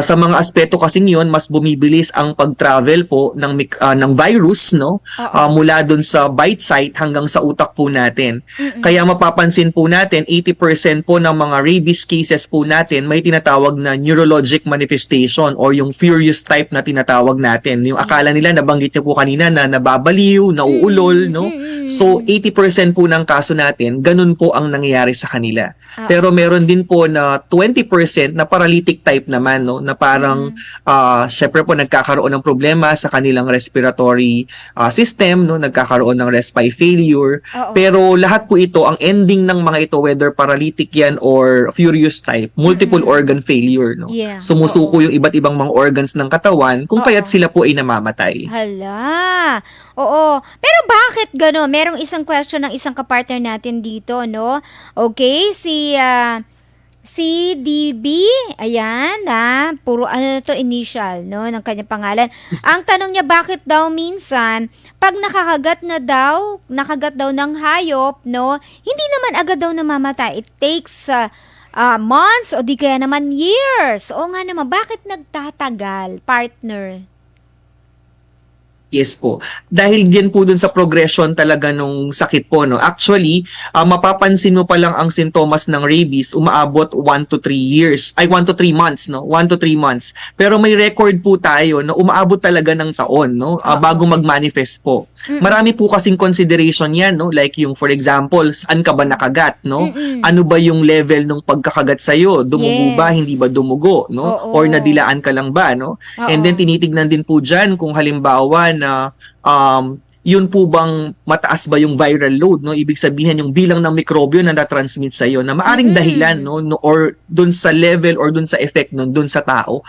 Sa mga aspeto kasing yun, mas bumibilis ang pag-travel po ng virus, no? Mula dun sa bite site hanggang sa utak po natin. Kaya mapapansin po natin, 80% po ng mga rabies cases po natin may tinatawag na neurologic manifestation or yung furious type na tinatawag natin. Yung akala nila, nabanggit niyo po kanina na nababaliw, ulol, no? So, 80% po ng kaso natin, ganun po ang nangyayari sa kanila. Pero meron din po na 20% na paralytic type naman, no? Na parang, syempre po, nagkakaroon ng problema sa kanilang respiratory system, no? Nagkakaroon ng respiratory failure. Pero lahat po ito, ang ending ng mga ito, whether paralytic yan or furious type, multiple organ failure, no? Yeah. Sumusuko yung iba't ibang mga organs ng katawan kung kaya't sila po ay namamatay. Hala. Oo. Pero bakit gano'n? Merong isang question ng isang kapartner natin dito, no? Okay, si DB, ayan, puro initial, no, ng kanyang pangalan. Ang tanong niya, bakit daw minsan, pag nakagat daw ng hayop, no, hindi naman agad daw namamatay. It takes months o di kaya naman years. O nga naman, bakit nagtatagal, partner? Yes po. Dahil din po dun sa progression talaga nung sakit po, no. Actually, mapapansin mo pa lang ang sintomas ng rabies, umaabot 1 to 3 years. Ay, 1 to 3 months, no. 1 to 3 months. Pero may record po tayo na umaabot talaga ng taon, no, bago mag-manifest po. Marami po kasing consideration yan, no. Like yung, for example, saan ka ba nakagat, no? Ano ba yung level ng pagkakagat sa'yo? Dumugo ba? Hindi ba dumugo, no? Or nadilaan ka lang ba, no? And then tinitignan din po dyan kung halimbawa na yun po bang mataas ba yung viral load, no? Ibig sabihin yung bilang ng mikrobyo na na-transmit sa iyo na maaring dahilan, no, or dun sa level or dun sa effect nun dun sa tao.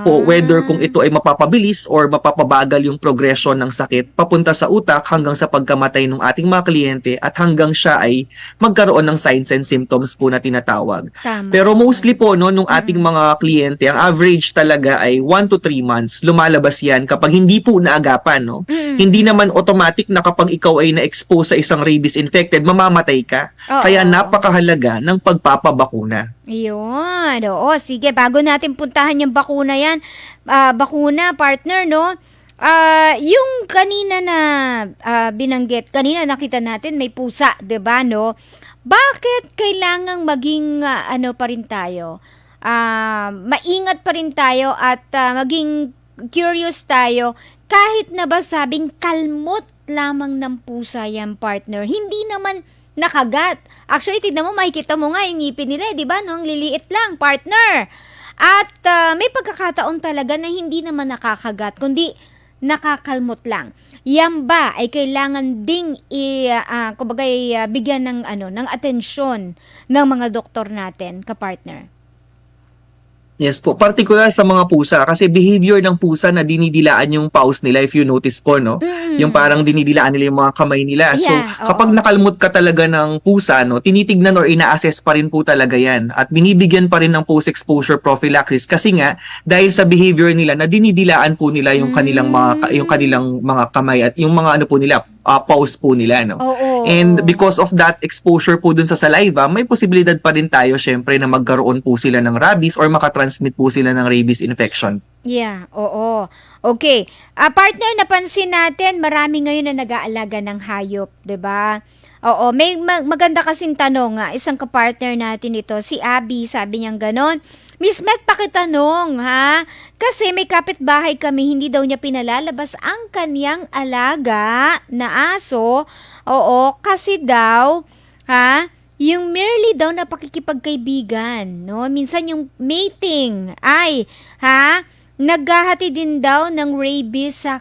O whether kung ito ay mapapabilis or mapapabagal yung progression ng sakit papunta sa utak hanggang sa pagkamatay ng ating mga kliyente at hanggang siya ay magkaroon ng signs and symptoms po na tinatawag. Tama. Pero mostly po, no, nung ating mga kliyente, ang average talaga ay 1 to 3 months. Lumalabas yan kapag hindi po naagapan, no? Hindi naman automatic na kapag ikaw ay na-expose sa isang rabies infected, mamamatay ka. Kaya napakahalaga ng pagpapabakuna. Ayun. Oo, sige. Bago natin puntahan yung bakuna yan, bakuna, partner, no? Yung kanina na binanggit, kanina nakita natin may pusa, 'di ba, no? Bakit kailangang maging pa rin tayo? Maingat pa rin tayo at maging curious tayo kahit na ba sabing kalmot lamang ng pusa yan, partner. Hindi naman nakagat. Actually, tignan mo, makikita mo nga yung ngipin nila, di ba? No? Ang liliit lang, partner. At may pagkakataon talaga na hindi naman nakakagat, kundi nakakalmot lang. Yan ba ay kailangan ding bigyan ng atensyon ng mga doktor natin, ka-partner? Yes po, particular sa mga pusa kasi behavior ng pusa na dinidilaan yung paws nila, if you notice po, no? Yung parang dinidilaan nila yung mga kamay nila. So, kapag nakalmot ka talaga ng pusa, no, tinitignan or ina-assess pa rin po talaga yan at binibigyan pa rin ng post-exposure prophylaxis kasi nga dahil sa behavior nila na dinidilaan po nila yung kanilang mga kamay at yung mga po nila, paws po nila, no? And because of that exposure po dun sa saliva, may posibilidad pa rin tayo syempre na magkaroon po sila ng rabies or makatransmit po sila ng rabies infection. Yeah, oo. Okay. Partner, napansin natin, marami ngayon na nag-aalaga ng hayop, 'di ba? Oo, may maganda kasing tanong nga, isang kapartner natin ito, si Abby, sabi niyang ganon. Miss Mac, pakitanong ha? Kasi may kapitbahay kami, hindi daw niya pinalalabas ang kanyang alaga na aso. Oo, kasi daw, ha? Yung merely daw na pakikipagkaibigan, no? Minsan yung mating ay, ha? Naghahati din daw ng rabies sa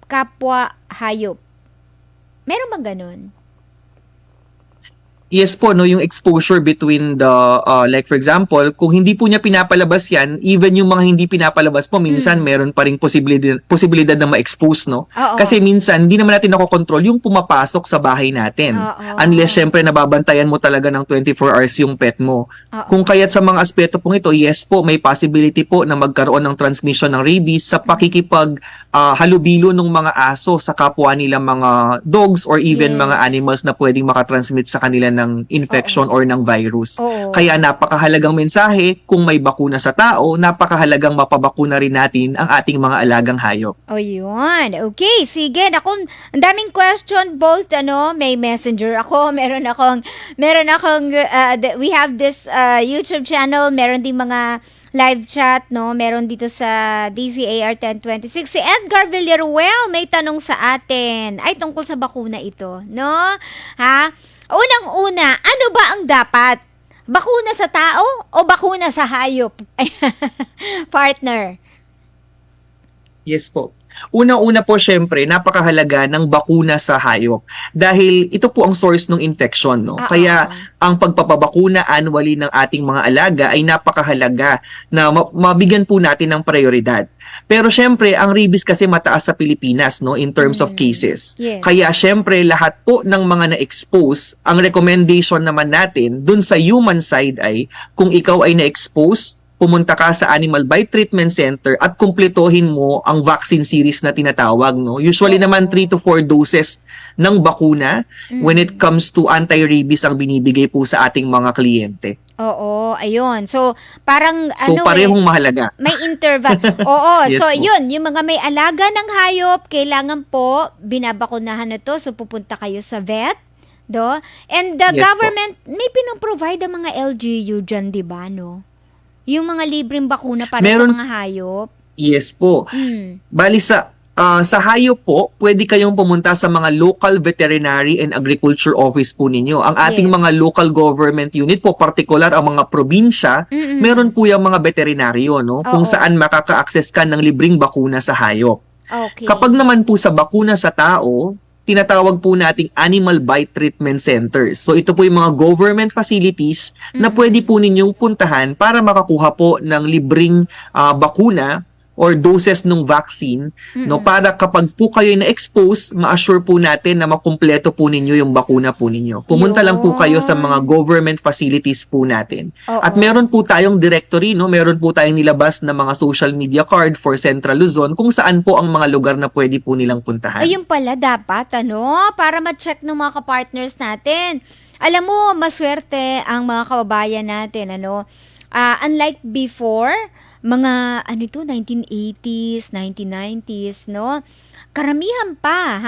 kapwa hayop. Meron bang ganun? Yes po, no, yung exposure between the, like for example, kung hindi po niya pinapalabas yan, even yung mga hindi pinapalabas po, minsan meron pa rin posibilidad na ma-expose, no? Oo. Kasi minsan, hindi naman natin nakokontrol yung pumapasok sa bahay natin. Oo. Unless, syempre, nababantayan mo talaga ng 24 hours yung pet mo. Oo. Kung kaya't sa mga aspeto pong ito, yes po, may possibility po na magkaroon ng transmission ng rabies sa pakikipag halubilo ng mga aso sa kapwa nila mga dogs or even Yes. mga animals na pwedeng makatransmit sa kanila ng infection or ng virus. Oo. Kaya napakahalagang mensahe, kung may bakuna sa tao, napakahalagang mapabakuna rin natin ang ating mga alagang hayop. O yun. Okay, sige. Naku, ang daming question both, may messenger ako, meron akong, we have this YouTube channel, meron ding mga live chat, no? Meron dito sa DZAR 1026. Si Edgar Villaruel may tanong sa atin. Ay, tungkol sa bakuna ito, no? Ha? Unang-una, ano ba ang dapat? Bakuna sa tao o bakuna sa hayop? Partner. Yes po. Una-una po, syempre, napakahalaga ng bakuna sa hayop. Dahil ito po ang source ng infection, no? Kaya ang pagpapabakuna annually ng ating mga alaga ay napakahalaga na mabigyan po natin ng prioridad. Pero syempre, ang rabies kasi mataas sa Pilipinas, no, in terms of cases. Yes. Kaya syempre, lahat po ng mga na-expose, ang recommendation naman natin dun sa human side ay kung ikaw ay na-expose, pumunta ka sa Animal Bite Treatment Center at kumpletohin mo ang vaccine series na tinatawag, no? Usually naman 3 to 4 doses ng bakuna when it comes to anti-rabies ang binibigay po sa ating mga kliyente. Oo, ayun. So, parang So parehong mahalaga. may interval. Oo, Yes so po. yun, yung mga may alaga ng hayop, kailangan po binabakunahan na to. So, pupunta kayo sa vet, do? And the Yes po. government, may pinang-provide ang mga LGU dyan, di ba, no? Yung mga libreng bakuna para Meron- sa mga hayop. Yes po. Mm. Bali sa hayop po, pwede kayong pumunta sa mga local veterinary and agriculture office po ninyo. Ang ating Yes. mga local government unit po, particular ang mga probinsya, meron po yung mga veterinaryo, no? Kung Oo. saan makaka-access ka ng libreng bakuna sa hayop. Okay. Kapag naman po sa bakuna sa tao, tinatawag po nating Animal Bite Treatment Centers. So ito po yung mga government facilities na pwede po ninyong puntahan para makakuha po ng libreng bakuna or doses ng vaccine, no, para kapag po kayo na-expose, ma-assure po natin na makumpleto po ninyo yung bakuna po ninyo. Pumunta lang po kayo sa mga government facilities po natin. Oo. At meron po tayong directory, no, meron po tayong nilabas na mga social media card for Central Luzon kung saan po ang mga lugar na pwede po nilang puntahan. Ayun pala dapat, para ma-check ng mga kapartners natin. Alam mo, maswerte ang mga kababayan natin, unlike before, mga 1980s, 1990s, no? Karamihan pa,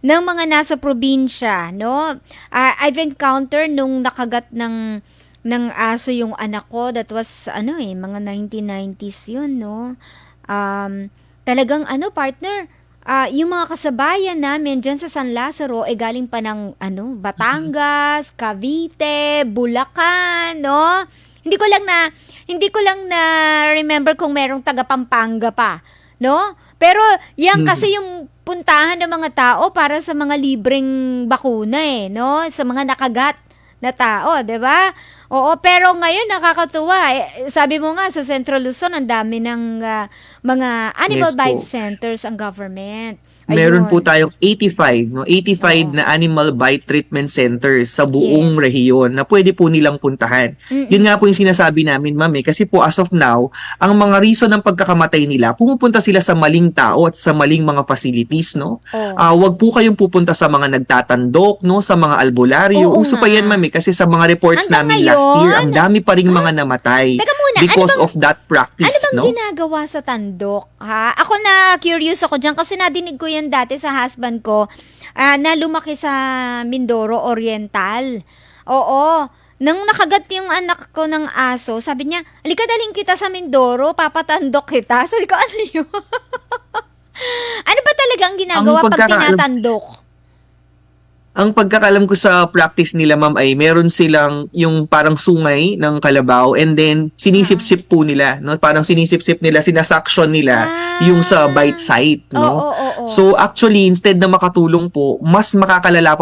ng mga nasa probinsya, no? I've encountered nung nakagat ng aso yung anak ko, that was, mga 1990s yun, no? Talagang, partner, yung mga kasabayan namin dyan sa San Lazaro, galing pa ng, Batangas, Cavite, Bulacan, no? Hindi ko lang na remember kung merong taga Pampanga pa, no? Pero yan kasi yung puntahan ng mga tao para sa mga libreng bakuna no? Sa mga nakagat na tao, 'di ba? Oo, pero ngayon nakakatuwa. Sabi mo nga sa Central Luzon ang dami ng mga animal Yes bite po. centers ang government. Meron Ayun. po tayong 85, no? 85 na animal bite treatment centers sa buong Yes. rehiyon na pwede po nilang puntahan. Yun nga po yung sinasabi namin, ma'am, kasi po as of now, ang mga reason ng pagkakamatay nila, pumupunta sila sa maling tao at sa maling mga facilities, no? Wag po kayong pupunta sa mga nagtatandok, no? Sa mga albularyo. Oo Uso pa nga. yan, ma'am, kasi sa mga reports Hanggang namin last year, ngayon? ang dami pa ring mga namatay. Teka muna, because of that practice, Ano bang no? ginagawa sa tandok? Ha? Ako na curious ako dyan kasi nadinig ko yan dati sa husband ko na lumaki sa Mindoro Oriental. Oo. Nang nakagat yung anak ko ng aso, sabi niya, alika daling kita sa Mindoro, papatandok kita. Sabi ko, ano yun? Ano ba talaga ang ginagawa pag tinatandok? Ang pagkakalam ko sa practice nila, ma'am, ay meron silang yung parang sungay ng kalabaw and then sinisip-sip po nila, no? Parang sinisip-sip nila, sinasuction nila yung sa bite site, no? So actually, instead na makatulong po, mas makakalala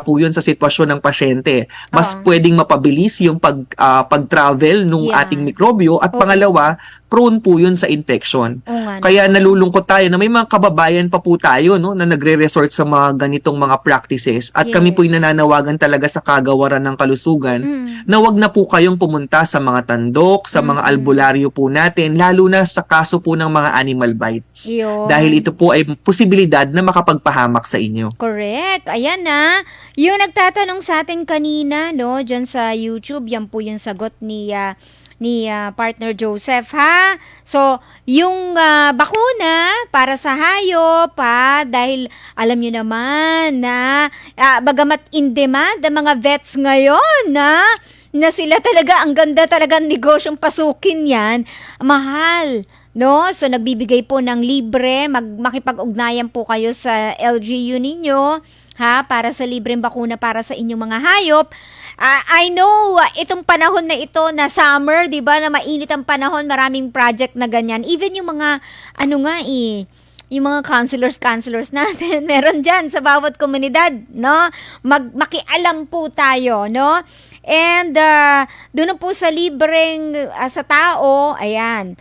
po yun sa sitwasyon ng pasyente. Mas pwedeng mapabilis yung pag-travel nung ating mikrobyo at pangalawa, prone po yun sa infection. Kaya nalulungkot tayo na may mga kababayan pa po tayo, no, na nagre-resort sa mga ganitong mga practices at kami po'y nananawagan talaga sa kagawaran ng kalusugan na wag na po kayong pumunta sa mga tandok, sa mga albularyo po natin, lalo na sa kaso po ng mga animal bites. Dahil ito po ay posibilidad na makapagpahamak sa inyo. Correct. Ayan na. Yung nagtatanong sa atin kanina, no, dyan sa YouTube, yan po yung sagot ni partner Joseph, ha? So, yung bakuna para sa hayop, ha? Dahil alam nyo naman na bagamat in demand ang mga vets ngayon, na sila talaga, ang ganda talaga ng negosyong pasukin yan, mahal. No? So, nagbibigay po ng libre, makipag-ugnayan po kayo sa LGU ninyo, ha? Para sa libreng bakuna para sa inyong mga hayop. I know, itong panahon na ito na summer, di ba, na mainit ang panahon, maraming project na ganyan. Even yung mga, yung mga counselors natin, meron dyan sa bawat komunidad, no? Makialam po tayo, no? And doon po sa libreng sa tao, ayan,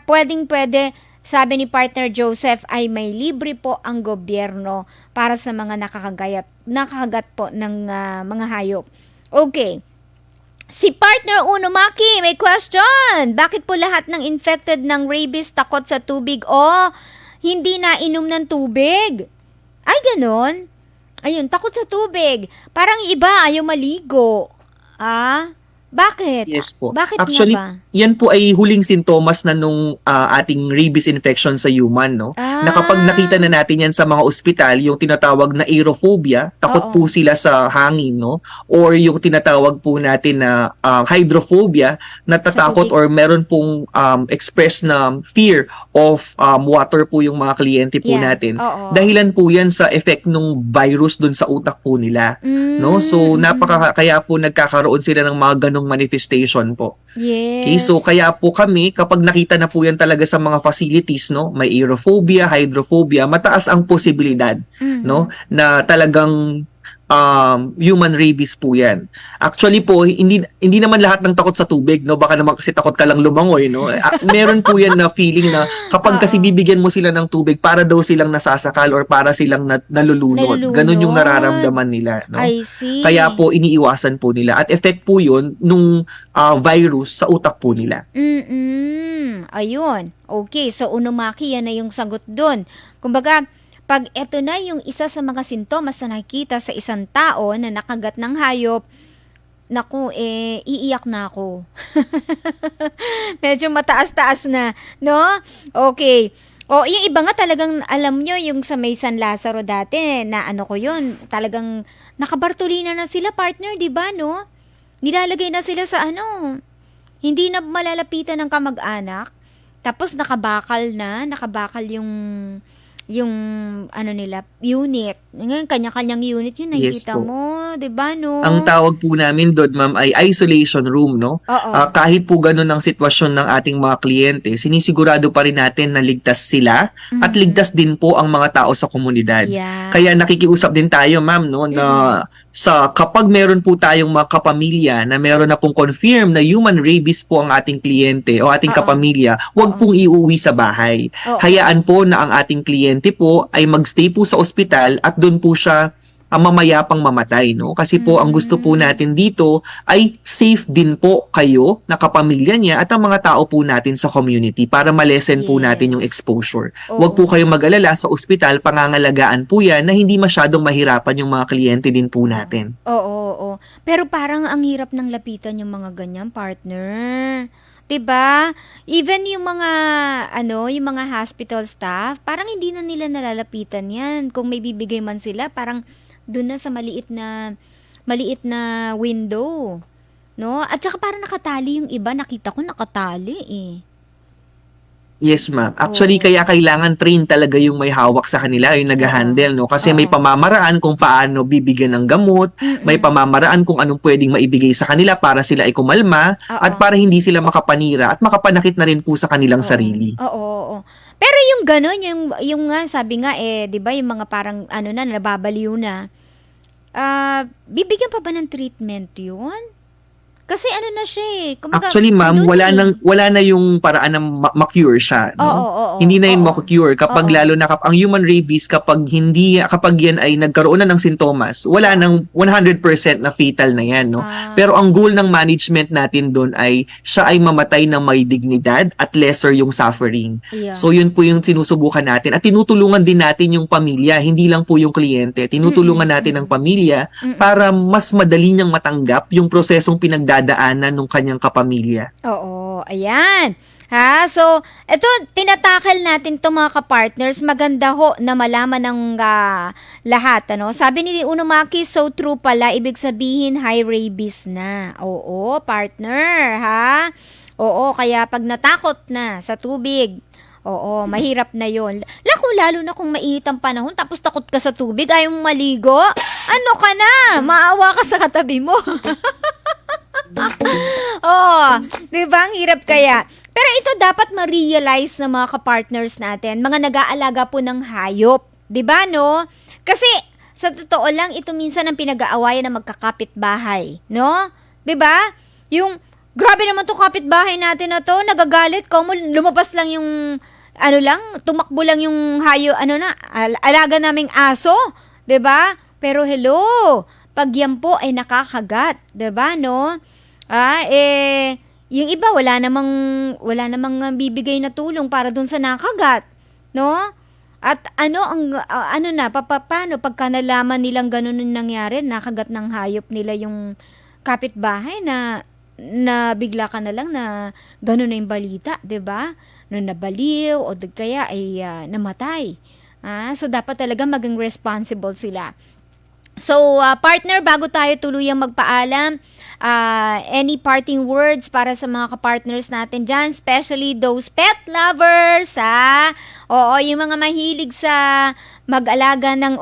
pwede, sabi ni partner Joseph, ay may libre po ang gobyerno para sa mga nakakagat po ng mga hayop. Okay. Si partner Unomaki, may question. Bakit po lahat ng infected ng rabies takot sa tubig o hindi na inom ng tubig? Ay, ganon. Ayun, takot sa tubig. Parang iba, ayaw maligo. Bakit? Yes po. Bakit actually, nga ba? Yan po ay huling sintomas na nung ating rabies infection sa human, no? Na kapag nakita na natin yan sa mga ospital, yung tinatawag na aerophobia, takot po sila sa hangin, no? Or yung tinatawag po natin na hydrophobia, natatakot or meron pong express na fear of water po yung mga kliyente po natin. Dahilan po yan sa effect ng virus dun sa utak po nila, no? So, kaya po nagkakaroon sila ng mga ganong manifestation po. Yes. Okay, so kaya po kami, kapag nakita na po yan talaga sa mga facilities, no, may aerophobia, hydrophobia, mataas ang posibilidad, no, na talagang human rabies po yan. Actually po, hindi naman lahat ng takot sa tubig, no? Baka naman kasi takot ka lang lumangoy, no? Meron po yan na feeling na kapag kasi bibigyan mo sila ng tubig, para daw silang nasasakal or para silang nalulunod. Ganon yung nararamdaman nila, no? I see. Kaya po iniiwasan po nila. At effect po yun nung virus sa utak po nila. Ayun. Okay, so Unomaki, yan na yung sagot dun. Kumbaga, pag eto na yung isa sa mga sintomas na nakikita sa isang tao na nakagat ng hayop, naku, iiyak na ako. Medyo mataas-taas na, no? Okay. Yung iba nga talagang, alam nyo, yung sa may San Lazaro dati, na ano ko yun, talagang nakabartolina na sila, partner, di ba, no? Nilalagay na sila sa hindi na malalapitan ng kamag-anak, tapos nakabakal yung nila, unit. Ngayon, kanya-kanyang unit yun, nakikita mo, di ba, no? Ang tawag po namin doon, ma'am, ay isolation room, no? Kahit po ganun ang sitwasyon ng ating mga kliyente, sinisigurado pa rin natin na ligtas sila at ligtas din po ang mga tao sa komunidad. Yeah. Kaya nakikiusap din tayo, ma'am, no, na kapag meron po tayong mga kapamilya na meron na pong confirm na human rabies po ang ating kliyente o ating kapamilya, huwag pong iuwi sa bahay. Hayaan po na ang ating kliyente po ay magstay po sa ospital at doon po siya mamayapang mamatay, no? Kasi po ang gusto po natin dito ay safe din po kayo, nakapamilya niya at ang mga tao po natin sa community para malesen po natin yung exposure. Huwag po kayong mag-alala, sa ospital pangangalagaan po yan na hindi masyadong mahirapan yung mga kliyente din po natin. Oo. Pero parang ang hirap ng lapitan yung mga ganyan, partner. 'Di ba? Even yung mga yung mga hospital staff, parang hindi na nila nalalapitan 'yan. Kung may bibigay man sila, parang doon na sa maliit na window, no? At saka parang nakatali yung iba, nakita ko nakatali eh. Yes, ma'am. Actually, kaya kailangan train talaga yung may hawak sa kanila, yung nag-handle, no? Kasi may pamamaraan kung paano bibigyan ng gamot, may pamamaraan kung anong pwedeng maibigay sa kanila para sila ay kumalma, at para hindi sila makapanira at makapanakit na rin po sa kanilang sarili. Oo. Pero yung gano'n, yung nga, sabi nga di ba, yung mga parang nababaliw na, bibigyan pa ba ng treatment yun? Kasi na siya eh. Kumbaga, actually, ma'am, wala na yung paraan na ma-cure siya, no? Oo. Hindi na yun ma-cure kapag lalo na ang human rabies kapag yan ay nagkaroon na ng sintomas, wala nang 100% na fatal na yan, no? Pero ang goal ng management natin doon ay siya ay mamatay ng may dignidad at lesser yung suffering. Yeah. So yun po yung sinusubukan natin at tinutulungan din natin yung pamilya, hindi lang po yung kliyente. Tinutulungan natin ang pamilya para mas madali niyang matanggap yung prosesong pinagdadaanan ng kanyang kapamilya. Oo, ayan. So, ito, tinatakal natin itong mga kapartners. Maganda ho na malaman ng lahat. Sabi ni Unomaki, so true pala. Ibig sabihin, high rabies na. Oo, partner, ha? Oo, kaya pag natakot na sa tubig, mahirap na yon. Lalo na kung mainit ang panahon, tapos takot ka sa tubig, ayaw mong maligo, ano ka na? Maawa ka sa katabi mo. Diba? Ang hirap kaya. Pero ito dapat ma-realize ng mga kapartners natin, mga nag-aalaga po ng hayop. Diba, no? Kasi, sa totoo lang, ito minsan ang pinag-aawayan ng magkakapit-bahay. No? Diba? Yung, grabe naman itong kapit-bahay natin na to, nagagalit ko, lumabas lang yung, tumakbo lang yung alaga naming aso. Diba? Pero hello, pag yan po ay nakakagat, 'di ba, no? Yung iba wala namang bibigay na tulong para dun sa nakagat, no? At paano pagka nalaman nilang ganun ang nangyari, nakagat ng hayop nila yung kapitbahay na bigla ka na lang na ganun na yung balita, 'di ba? No, nabaliw o kaya ay namatay. So dapat talaga maging responsible sila. So, partner, bago tayo tuluyang magpaalam, any parting words para sa mga kapartners natin dyan, especially those pet lovers, ha? Oo, yung mga mahilig sa mag-alaga ng,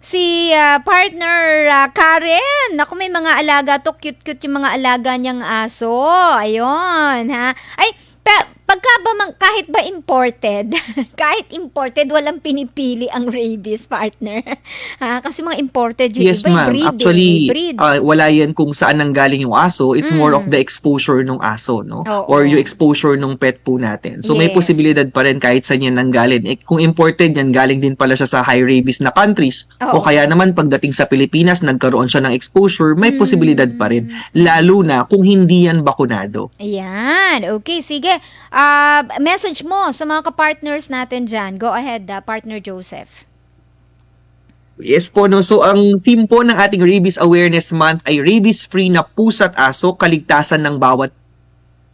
si partner Karen, naku, may mga alaga to, cute-cute yung mga alaga niyang aso, ayun, ha? Kahit ba imported, walang pinipili ang rabies, partner. Kasi mga imported yung yes, iba, ma'am. Actually, wala yan kung saan nanggaling yung aso. It's more of the exposure ng aso, no? Or yung exposure ng pet po natin. So, may posibilidad pa rin kahit saan yan nanggaling. Kung imported yan, galing din pala siya sa high rabies na countries. O kaya naman, pagdating sa Pilipinas, nagkaroon siya ng exposure, may posibilidad pa rin. Lalo na kung hindi yan bakunado. Ayan. Okay, sige. Message mo sa mga kapartners natin dyan. Go ahead, partner Joseph. Yes po, no? So ang theme po ng ating Rabies Awareness Month ay rabies-free na pusa't aso, kaligtasan ng bawat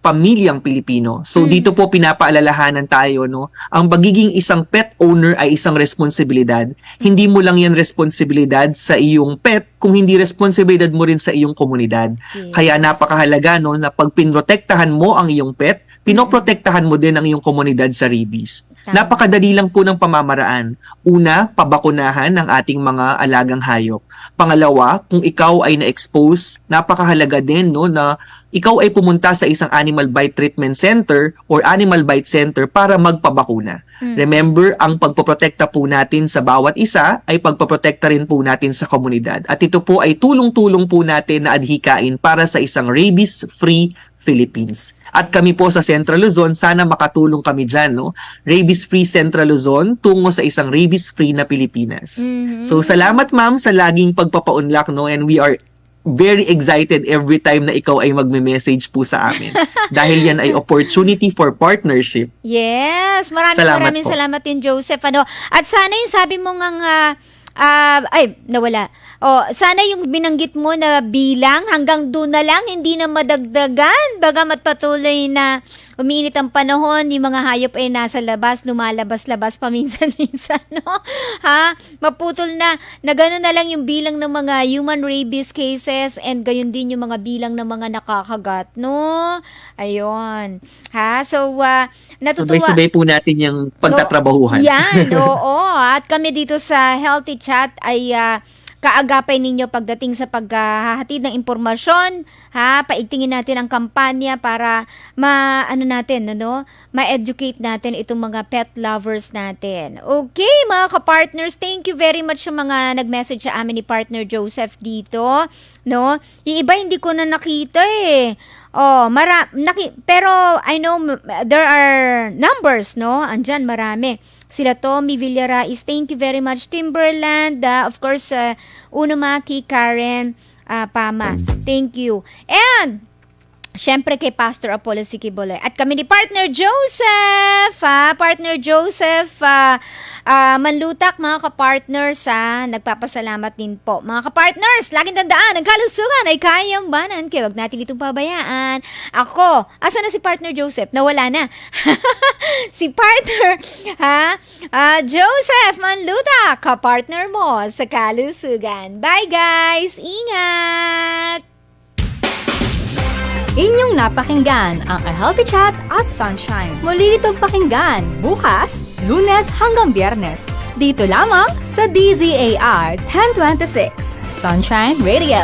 pamilyang Pilipino. So dito po pinapaalalahanan tayo, no? Ang pagiging isang pet owner ay isang responsibilidad. Hindi mo lang yan responsibilidad sa iyong pet, kung hindi responsibilidad mo rin sa iyong komunidad. Yes. Kaya napakahalaga, no, na pag pinrotektahan mo ang iyong pet, pinoprotektahan mo din ang iyong komunidad sa rabies. Napakadali lang po ng pamamaraan. Una, pabakunahan ng ating mga alagang hayop. Pangalawa, kung ikaw ay na-expose, napakahalaga din, no, na ikaw ay pumunta sa isang animal bite treatment center or animal bite center para magpabakuna. Remember, ang pagpoprotekta po natin sa bawat isa ay pagpoprotekta rin po natin sa komunidad. At ito po ay tulong-tulong po natin na adhikain para sa isang rabies-free Philippines. At kami po sa Central Luzon, sana makatulong kami dyan, no? Rabies-free Central Luzon tungo sa isang rabies-free na Pilipinas. So, salamat ma'am sa laging pagpapaunlak, no? And we are very excited every time na ikaw ay magme-message po sa amin. Dahil yan ay opportunity for partnership. Yes, maraming po. salamat din, Joseph. At sana yung sabi mo ngang nawala. Sana yung binanggit mo na bilang hanggang doon na lang, hindi na madagdagan. Bagamat patuloy na umiinit ang panahon, yung mga hayop ay nasa labas, lumalabas-labas paminsan-minsan, no? Ha? Maputol na gano'n na lang yung bilang ng mga human rabies cases and gayon din yung mga bilang ng mga nakakagat, no? Ayun. Ha? So, natutuwa. Sabay-sabay po natin yung pagtatrabahuhan. Yan, oo. At kami dito sa Healthy Chat ay kaagapay ninyo pagdating sa paghahatid ng impormasyon, ha? Paigtingin natin ang kampanya para ma-educate natin itong mga pet lovers natin. Okay, mga ka-partners, thank you very much sa mga nag-message sa amin ni partner Joseph dito, no? Yung iba hindi ko na nakita eh. Pero I know there are numbers, no? Andyan marami. Sila Tommy Villarais, thank you very much. Timberland, of course, Unomaki, Karen, Pama, thank you. And syempre kay Pastor Apollo Sikiboy. At kami ni Partner Joseph, Partner Joseph Manlutak, mga kapartners, nagpapasalamat din po. Mga kapartners, laging tandaan, ang kalusugan ay kayambanan, kaya wag natin itong pabayaan. Ako, asa na si Partner Joseph? Nawala na. Si Partner, Joseph Manlutak, kapartner mo sa kalusugan. Bye guys! Ingat! Inyong napakinggan ang A Healthy Chat at Sunshine. Muli itong pakinggan bukas, Lunes hanggang Biyernes. Dito lamang sa DZAR 1026 Sunshine Radio.